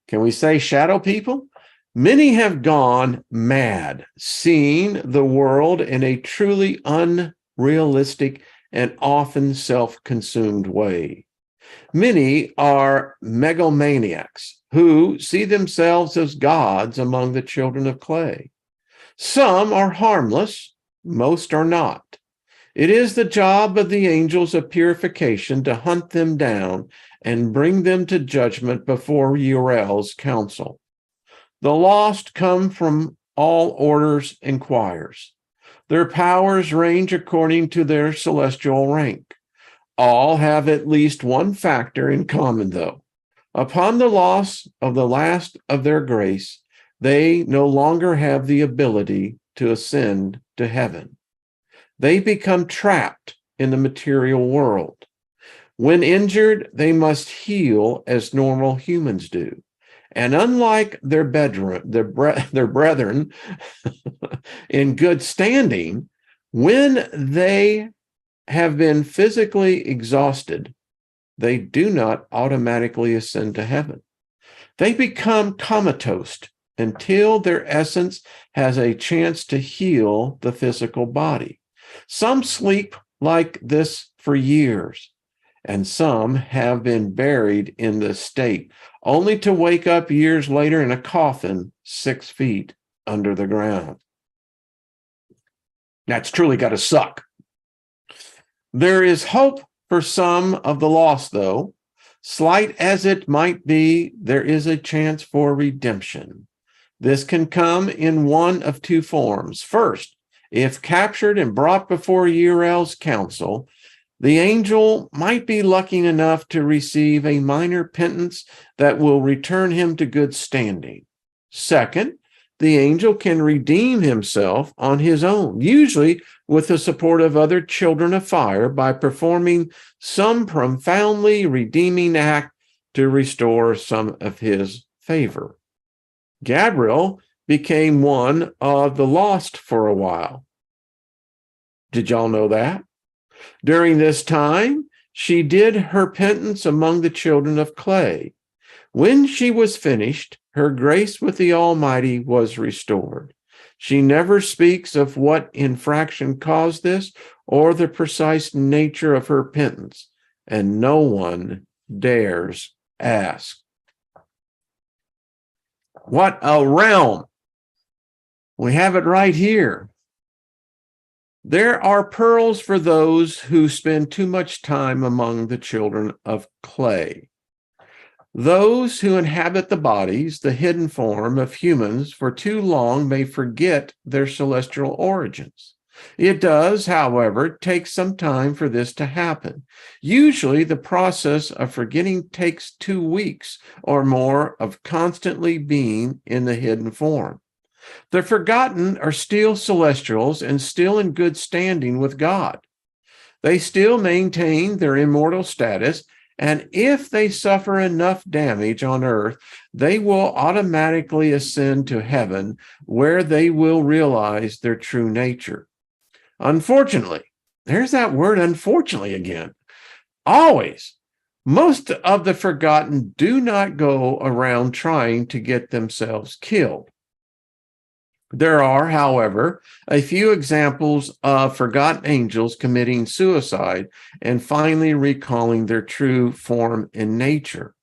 Can we say shadow people? Many have gone mad, seeing the world in a truly unrealistic and often self-consumed way. Many are megalomaniacs who see themselves as gods among the children of clay. Some are harmless, most are not. It is the job of the angels of purification to hunt them down and bring them to judgment before Uriel's council. The lost come from all orders and choirs. Their powers range according to their celestial rank. All have at least one factor in common, though. Upon the loss of the last of their grace, they no longer have the ability to ascend to heaven. They become trapped in the material world. When injured, they must heal as normal humans do. And unlike their brethren in good standing, when they have been physically exhausted, they do not automatically ascend to heaven. They become comatose until their essence has a chance to heal the physical body. Some sleep like this for years, and some have been buried in this state, only to wake up years later in a coffin 6 feet under the ground. That's truly got to suck. There is hope for some of the lost, though. Slight as it might be, there is a chance for redemption. This can come in one of two forms. First, If captured and brought before Uriel's council, the angel might be lucky enough to receive a minor penance that will return him to good standing. Second, the angel can redeem himself on his own, usually with the support of other children of fire, by performing some profoundly redeeming act to restore some of his favor. Gabriel became one of the lost for a while. Did y'all know that? During this time, she did her penance among the children of clay. When she was finished, her grace with the Almighty was restored. She never speaks of what infraction caused this or the precise nature of her penance, and no one dares ask. What a realm! We have it right here. There are pearls for those who spend too much time among the children of clay. Those who inhabit the bodies, the hidden form of humans, for too long may forget their celestial origins. It does, however, take some time for this to happen. Usually, the process of forgetting takes 2 weeks or more of constantly being in the hidden form. The forgotten are still celestials and still in good standing with God. They still maintain their immortal status, and if they suffer enough damage on earth, they will automatically ascend to heaven, where they will realize their true nature. Unfortunately, there's that word unfortunately again. Always, most of the forgotten do not go around trying to get themselves killed. There are, however, a few examples of forgotten angels committing suicide and finally recalling their true form and nature.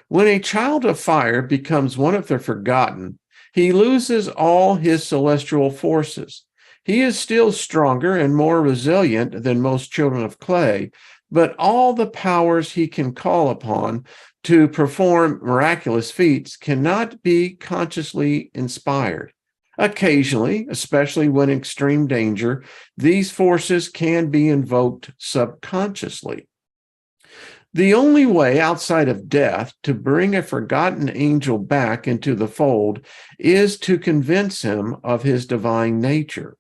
When a child of fire becomes one of the forgotten, he loses all his celestial forces. He is still stronger and more resilient than most children of clay, but all the powers he can call upon to perform miraculous feats cannot be consciously inspired. Occasionally, especially when in extreme danger, these forces can be invoked subconsciously. The only way outside of death to bring a forgotten angel back into the fold is to convince him of his divine nature.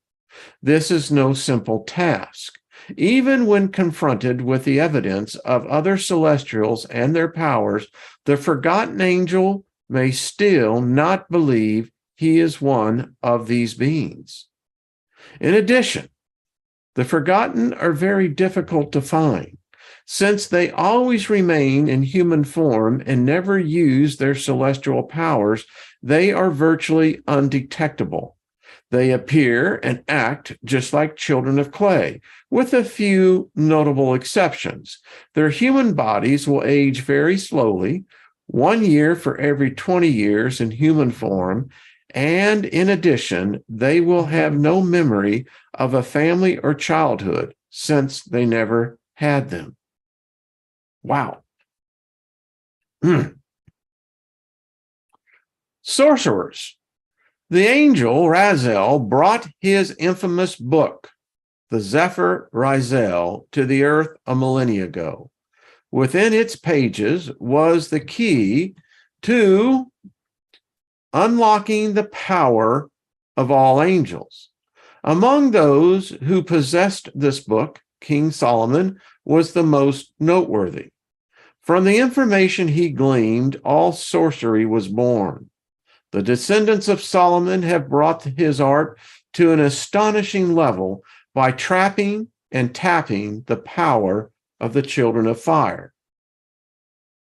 This is no simple task. Even when confronted with the evidence of other celestials and their powers, the forgotten angel may still not believe he is one of these beings. In addition, the forgotten are very difficult to find. Since they always remain in human form and never use their celestial powers, they are virtually undetectable. They appear and act just like children of clay, with a few notable exceptions. Their human bodies will age very slowly, 1 year for every 20 years in human form, and in addition, they will have no memory of a family or childhood since they never had them. Wow. Sorcerers. The angel Raziel brought his infamous book, the Zephyr Raziel, to the earth a millennia ago. Within its pages was the key to unlocking the power of all angels. Among those who possessed this book, King Solomon was the most noteworthy. From the information he gleaned, all sorcery was born. The descendants of Solomon have brought his art to an astonishing level by trapping and tapping the power of the children of fire.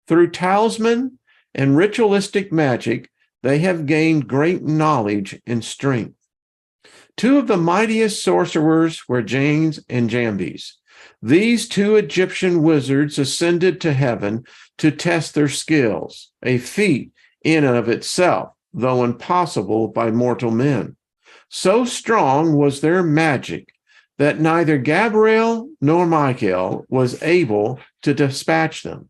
Through talisman and ritualistic magic, they have gained great knowledge and strength. Two of the mightiest sorcerers were Janes and Jambes. These 2 Egyptian wizards ascended to heaven to test their skills, a feat in and of itself, though impossible by mortal men. So strong was their magic that neither Gabriel nor Michael was able to dispatch them.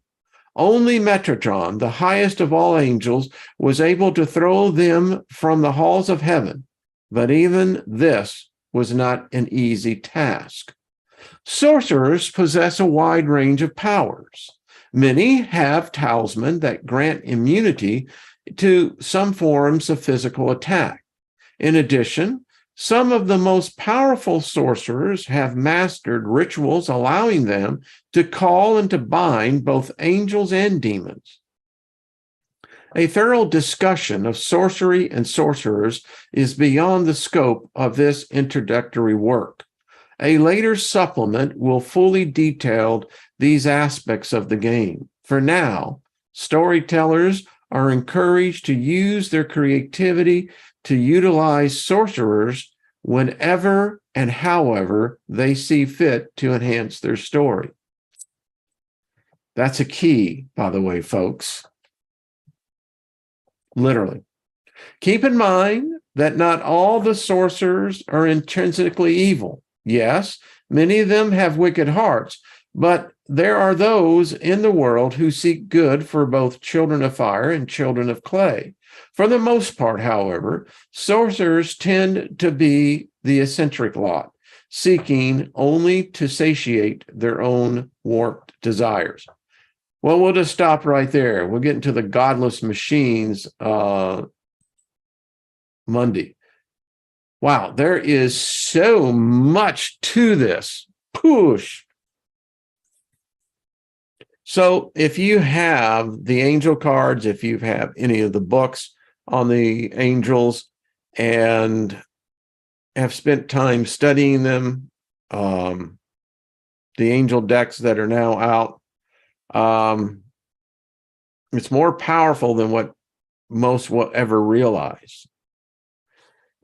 Only Metatron, the highest of all angels, was able to throw them from the halls of heaven, but even this was not an easy task. Sorcerers possess a wide range of powers. Many have talismans that grant immunity to some forms of physical attack. In addition, some of the most powerful sorcerers have mastered rituals allowing them to call and to bind both angels and demons. A thorough discussion of sorcery and sorcerers is beyond the scope of this introductory work. A later supplement will fully detail these aspects of the game. For now, storytellers are encouraged to use their creativity to utilize sorcerers whenever and however they see fit to enhance their story. That's a key, by the way, folks. Literally. Keep in mind that not all the sorcerers are intrinsically evil. Yes, many of them have wicked hearts, but there are those in the world who seek good for both children of fire and children of clay. For the most part, however, sorcerers tend to be the eccentric lot, seeking only to satiate their own warped desires. Well, we'll just stop right there. We'll get into the godless machines Monday. Wow, there is so much to this. Push. So if you have the angel cards, if you have any of the books on the angels and have spent time studying them, the angel decks that are now out, it's more powerful than what most will ever realize.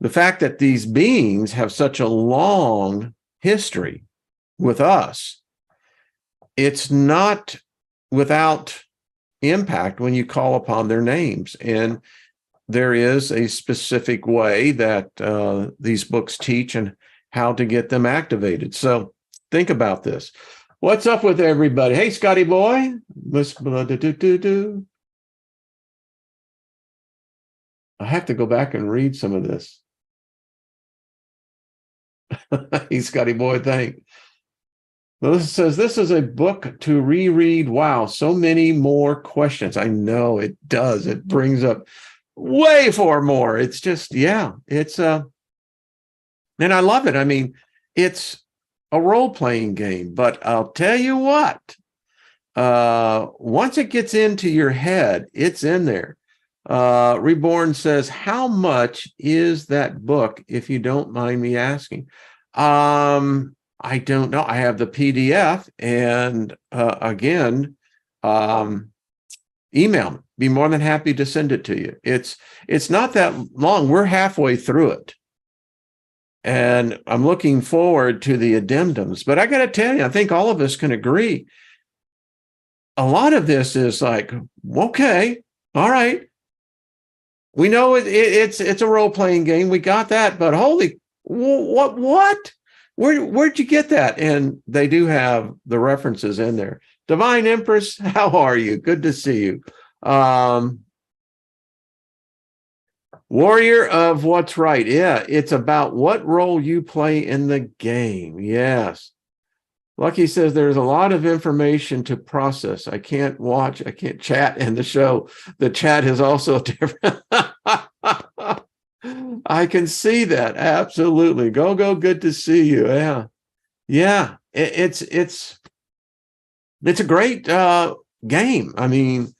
The fact that these beings have such a long history with us, it's not without impact when you call upon their names. And there is a specific way that these books teach and how to get them activated. So think about this. What's up with everybody? Hey, Scotty boy. I have to go back and read some of this. Hey, Scotty boy, thanks. Melissa says, this is a book to reread. Wow, so many more questions. I know it does. It brings up way far more. It's just, yeah, it's, and I love it. I mean, it's a role-playing game, but I'll tell you what, once it gets into your head, it's in there. Reborn says, how much is that book, if you don't mind me asking? I don't know. I have the PDF, and again, email me. Be more than happy to send it to you. It's not that long. We're halfway through it, and I'm looking forward to the addendums. But I got to tell you, I think all of us can agree. A lot of this is like, okay, all right. We know it's a role-playing game. We got that, but holy, what? Where'd you get that? And they do have the references in there. Divine Empress, how are you? Good to see you. Warrior of What's Right. Yeah, it's about what role you play in the game. Yes. Lucky says there's a lot of information to process. I can't watch, I can't chat in the show. The chat is also different. I can see that. Absolutely. Go. Good to see you. Yeah. Yeah. It's a great game. I mean,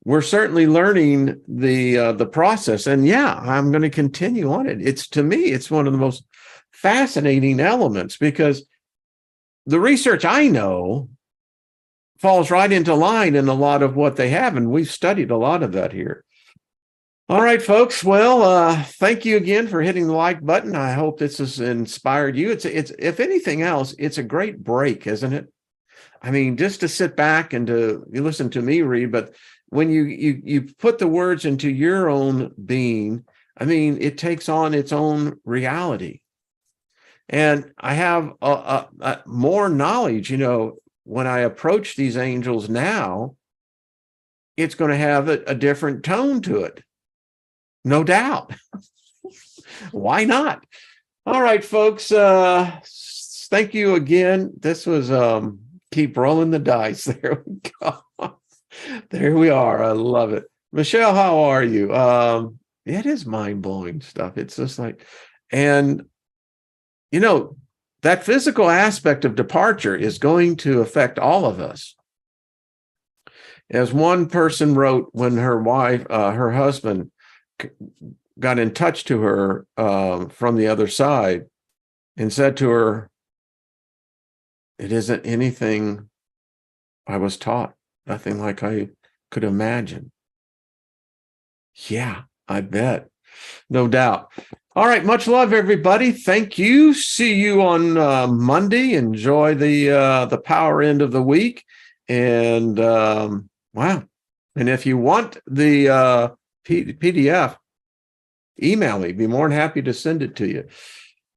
we're certainly learning the process, and yeah, I'm going to continue on it. To me, it's one of the most fascinating elements, because the research I know falls right into line in a lot of what they have, and we've studied a lot of that here. All right, folks. Well, thank you again for hitting the like button. I hope this has inspired you. It's if anything else, it's a great break, isn't it? I mean, just to sit back and you listen to me read, but when you put the words into your own being, I mean, it takes on its own reality. And I have more knowledge, when I approach these angels now, it's going to have a different tone to it. No doubt. Why not? All right, folks. Thank you again. This was keep rolling the dice. There we go. There we are. I love it. Michelle, how are you? It is mind-blowing stuff. It's just like, and you know, that physical aspect of departure is going to affect all of us. As one person wrote, when her wife, her husband got in touch to her from the other side and said to her, "It isn't anything I was taught, nothing like I could imagine." Yeah, I bet. No doubt. All right. Much love, everybody. Thank you. See you on Monday. Enjoy the power end of the week. And wow. And if you want the PDF, email me. Be more than happy to send it to you.